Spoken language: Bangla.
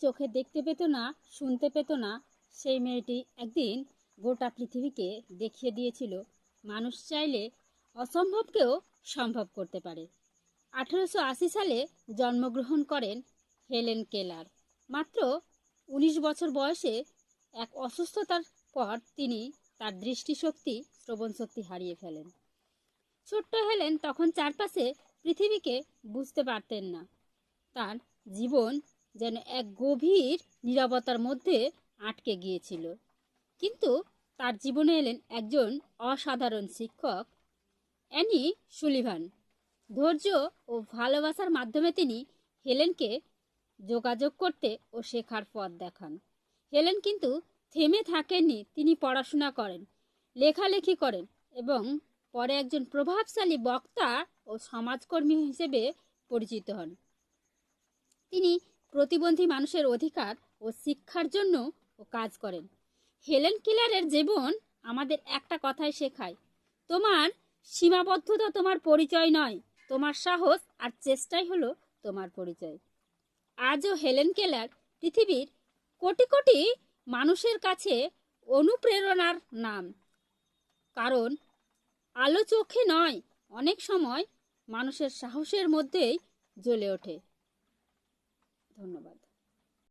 চোখে দেখতে পেত না, শুনতে পেত না, সেই মেয়েটি একদিন গোটা পৃথিবীকে দেখিয়ে দিয়েছিল মানুষ চাইলে অসম্ভবকেও সম্ভব করতে পারে। 1880 সালে জন্মগ্রহণ করেন হেলেন কেলার। মাত্র 19 বছর বয়সে এক অসুস্থতার পর তিনি তার দৃষ্টিশক্তি, শ্রবণশক্তি হারিয়ে ফেলেন। ছোট্ট হেলেন তখন চারপাশে পৃথিবীকে বুঝতে পারতেন না। তার জীবন যেন এক গভীর নীরবতার মধ্যে আটকে গিয়েছিল। কিন্তু তার জীবনে এলেন একজন অসাধারণ শিক্ষক, অ্যানি সুলিভান। ধৈর্য ও ভালোবাসার মাধ্যমে তিনি হেলেনকে যোগাযোগ করতে ও শেখার পথ দেখান। হেলেন কিন্তু থেমে থাকেননি। তিনি পড়াশোনা করেন, লেখালেখি করেন এবং পরে একজন প্রভাবশালী বক্তা ও সমাজকর্মী হিসেবে পরিচিত হন। তিনি প্রতিবন্ধী মানুষের অধিকার ও শিক্ষার জন্য কাজ করেন। হেলেন কেলারের জীবন আমাদের একটা কথাই শেখায়, তোমার সীমাবদ্ধতা তোমার পরিচয় নয়, তোমার সাহস আর চেষ্টাই হলো তোমার পরিচয়। আজও হেলেন কেলার পৃথিবীর কোটি কোটি মানুষের কাছে অনুপ্রেরণার নাম। কারণ আলো চোখে নয়, অনেক সময় মানুষের সাহসের মধ্যেই জ্বলে ওঠে। ধন্যবাদ।